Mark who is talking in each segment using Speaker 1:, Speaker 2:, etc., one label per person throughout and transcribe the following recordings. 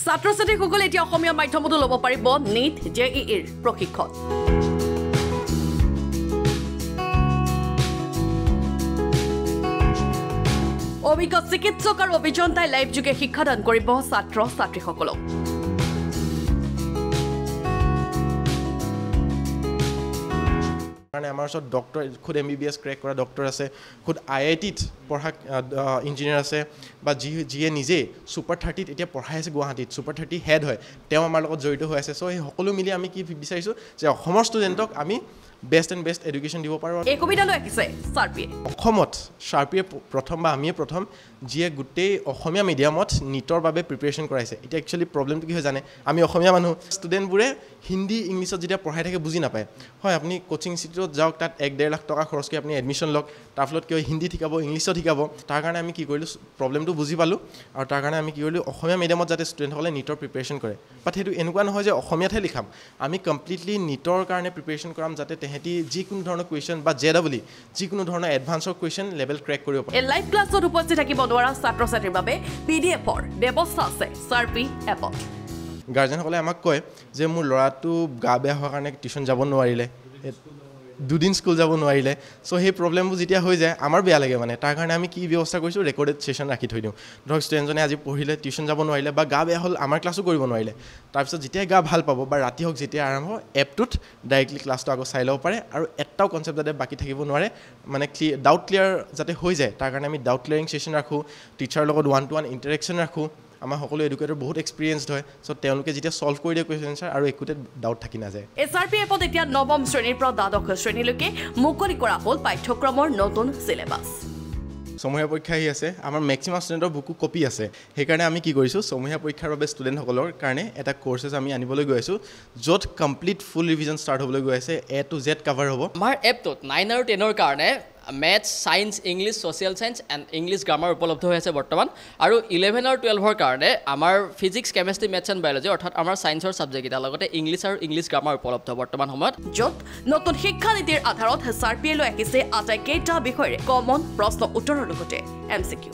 Speaker 1: ছাত্ৰ-ছাত্ৰীসকলে এতিয়া অসমীয়া মাধ্যমতো ল'ব পাৰিব নিট জেইইৰ প্ৰশিক্ষণ অভিজ্ঞ চিকিৎসক আৰু অভিযন্তাই লাইভ যোগে শিক্ষাদান কৰিব ছাত্ৰ-ছাত্ৰীসকলক
Speaker 2: কাৰণে আমাৰ ওচৰত ডক্টৰ খুদ MBBS ক্ৰেক কৰা ডক্টৰ আছে খুদ IITত পঢ়া ইঞ্জিনিয়াৰ আছে বা যিয়ে নিজে সুপাৰ 30ত এতিয়া পঢ়াই আছে গুৱাহাটীত সুপাৰ 30 হেড হয় তেওঁ আমাৰ লগত জড়িত হৈ আছে সো এই সকলো মিলি আমি কি বিচাৰিছো যে অসমৰ ষ্টুডেণ্টক আমি বেষ্ট এডুকেশ্যন দিব পাৰোঁ
Speaker 1: এই কবিতা লৈ আহিছে সাৰ্পিয়ে
Speaker 2: অসমত সাৰ্পিয়ে প্ৰথম বা আমিয়ে প্ৰথম যিয়ে গোটেই অসমীয়া মিডিয়ামত নিটৰ বাবে প্ৰিপাৰেশ্যন কৰাইছে এতিয়া একচুৱেলি প্ৰব্লেমটো কি হয় জানে আমি অসমীয়া মানুহ ষ্টুডেণ্টবোৰে হিন্দী ইংলিছত যেতিয়া পঢ়াই থাকে বুজি নাপায় হয় আপুনি কোচিং ইনষ্টিটিউটত যাওক তাত 1.5 লাখ টকা খৰচ কৰি আপুনি এডমিশ্যন লওক তাৰ ফলত কিয় হিন্দী শিকাব ইংলিছত শিকাব তাৰ কাৰণে আমি কি কৰিলোঁ প্ৰব্লেমটো বুজি পালোঁ আৰু তাৰ কাৰণে আমি কি কৰিলোঁ অসমীয়া মিডিয়ামত যাতে ষ্টুডেণ্টসকলে নিটৰ প্ৰিপাৰেশ্যন কৰে বাট সেইটো এনেকুৱা নহয় যে অসমীয়াতহে লিখাম আমি কমপ্লিটলি নিটৰ কাৰণে প্ৰিপাৰেশ্যন কৰাম যাতে তেহেঁতি যিকোনো ধৰণৰ কুৱেশ্যন বা JEE যিকোনো ধৰণৰ এডভান্সৰ কুৱেশ্যন লেভেল ক্ৰেক কৰিব পাৰে
Speaker 1: এই লাইভ ক্লাছত উপস্থিত থাকিব নোৱাৰা ছাত্ৰ-ছাত্ৰীৰ বাবে PDFৰ ব্যৱস্থা আছে সাৰ্পি এপত
Speaker 2: গাৰ্জেনসকলে আমাক কয় যে মোৰ ল'ৰাটো গা বেয়া হোৱাৰ কাৰণে টিউশ্যন যাব নোৱাৰিলে দুদিন স্কুল যাব নোৱাৰিলে সো সেই প্ৰব্লেমবোৰ যেতিয়া হৈ যায় আমাৰ বেয়া লাগে মানে তাৰ কাৰণে আমি কি ব্যৱস্থা কৰিছোঁ ৰেকৰ্ডেড ছেশ্যন ৰাখি থৈ দিওঁ ধৰক ষ্টুডেণ্টজনে আজি পঢ়িলে টিউশ্যন যাব নোৱাৰিলে বা গা বেয়া হ'ল আমাৰ ক্লাছো কৰিব নোৱাৰিলে তাৰপিছত যেতিয়াই গা ভাল পাব বা ৰাতি হওক যেতিয়া আৰম্ভ হ'ব এপটোত ডাইৰেক্টলি ক্লাছটো আকৌ চাই ল'ব পাৰে আৰু এটাও কনচেপ্ট যাতে বাকী থাকিব নোৱাৰে মানে ডাউট ক্লিয়াৰ যাতে হৈ যায় তাৰ কাৰণে আমি ডাউট ক্লিয়াৰিং ছেশ্যন ৰাখোঁ টিচাৰৰ লগত 1-to-1 ইণ্টাৰেকশ্যন ৰাখোঁ আমাৰ সকলো এডুকেটৰ বহুত এক্সপিৰিয়েঞ্চড হয় সো তেওঁলোকে যেতিয়া সলভ কৰি দিয়ে কুৱেশ্যন আনসাৰ আৰু একোতে ডাউট থাকি নাযায়
Speaker 1: SRP এপত এতিয়া নৱম শ্ৰেণীৰ পৰা দ্বাদশ শ্ৰেণীলৈকে মুকলি কৰা হ'ল পাঠ্যক্ৰমৰ নতুন সিলেবাছ
Speaker 2: সমূহীয়া পৰীক্ষা আহি আছে আমাৰ মেক্সিমাম ষ্টুডেণ্টৰ বুকু কপি আছে সেইকাৰণে আমি কি কৰিছোঁ সমূহীয়া পৰীক্ষাৰ বাবে ষ্টুডেণ্টসকলৰ কাৰণে এটা কোৰ্চেছ আমি আনিবলৈ গৈ আছোঁ য'ত কমপ্লিট ফুল ৰিভিজন ষ্টাৰ্ট হ'বলৈ গৈ আছে A to Z কভাৰ হ'ব
Speaker 3: আমাৰ এপটোত 9 আৰু 10ৰ কাৰণে maths science English social science and English grammar উপলব্ধ হৈ আছে বৰ্তমান আৰু 11 আৰু 12ৰ কাৰণে আমাৰ physics chemistry maths and biology অৰ্থাৎ আমাৰ সায়েন্সৰ সাবজেক্ট এটা লগতে ইংলিছ আৰু ইংলিছ গ্ৰামাৰ উপলব্ধ বৰ্তমান সময়ত
Speaker 1: য'ত নতুন শিক্ষা নীতিৰ আধাৰত সাৰ্পিয়ে লৈ আহিছে আটাইকেইটা বিষয়ৰে কমন প্ৰশ্ন উত্তৰৰ লগতে MCQ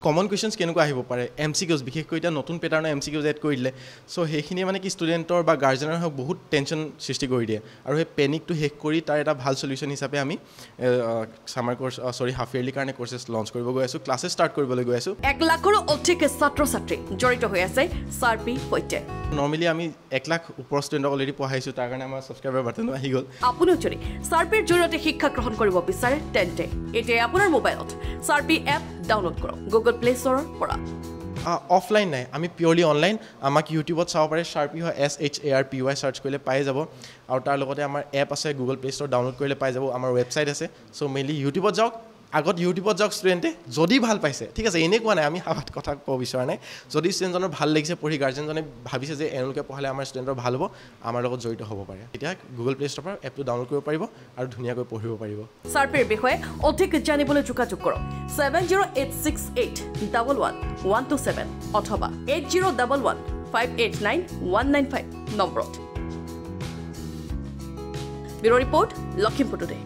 Speaker 2: কমন কুৱেশ্যনছ কেনেকুৱা আহিব পাৰে MCQs বিশেষকৈ এতিয়া নতুন পেটাৰ্ণৰ MCQs এড কৰি দিলে সো সেইখিনিয়ে মানে কি ষ্টুডেণ্টৰ বা গাৰ্জেনৰ হওক বহুত টেনশ্যন সৃষ্টি কৰি দিয়ে আৰু সেই পেনিকটো শেষ কৰি তাৰ এটা ভাল সলিউশ্যন হিচাপে আমি ছামাৰ কোৰ্চ হাফ ইয়াৰলি কাৰণে কোৰ্চেছ লঞ্চ কৰিব গৈ আছোঁ ক্লাছেছ ষ্টাৰ্ট কৰিবলৈ গৈ আছোঁ
Speaker 1: 1 লাখৰো অধিক ছাত্ৰ-ছাত্ৰী জড়িত হৈ আছে সাৰ্পি সৈতে
Speaker 2: নৰ্মেলি আমি 1 লাখ ওপৰ ষ্টুডেণ্টক অলৰেডি পঢ়াইছোঁ তাৰ কাৰণে আমাৰ ছাবস্ক্ৰাইবাৰ বাটনো আহি গ'ল
Speaker 1: আপুনিও যদি সাৰ্পিৰ জৰিয়তে শিক্ষা গ্ৰহণ কৰিব বিচাৰে তেন্তে এতিয়া আপোনাৰ মোবাইলত সাৰ্পি এপ ডাউনলোড কৰক গুগল প্লে ষ্টৰৰ পৰা
Speaker 2: অফলাইন নাই আমি পিয়ৰলি অনলাইন আমাক ইউটিউবত চাব পাৰে সাৰ্পি হয় SHARPY চাৰ্চ কৰিলে পাই যাব আৰু তাৰ লগতে আমাৰ এপ আছে গুগল প্লে ষ্টৰ ডাউনলোড কৰিলে পাই যাব আমাৰ ৱেবছাইট আছে সো মেইনলি ইউটিউবত যাওক আগত ইউটিউবত যাওক ষ্টুডেণ্টে যদি ভাল পাইছে ঠিক আছে এনেকুৱা নাই আমি হাত কথা ক'ব বিচৰা নাই যদি ষ্টুডেণ্টজনৰ ভাল লাগিছে পঢ়ি গাৰ্জেনজনে ভাবিছে যে এওঁলোকে পঢ়ালে আমাৰ ষ্টুডেণ্টৰ ভাল হ'ব আমাৰ লগত জড়িত হ'ব পাৰে এতিয়া গুগল প্লে ষ্টৰৰ পৰা এপটো ডাউনলোড কৰিব পাৰিব আৰু ধুনীয়াকৈ পঢ়িব পাৰিব
Speaker 1: সাৰ্পিৰ বিষয়ে অধিক জানিবলৈ যোগাযোগ কৰক 7086811127 অথবা 8011589195 নম্বৰত ব্যুৰ ৰিপৰ্ট লখিমপুৰ টুডে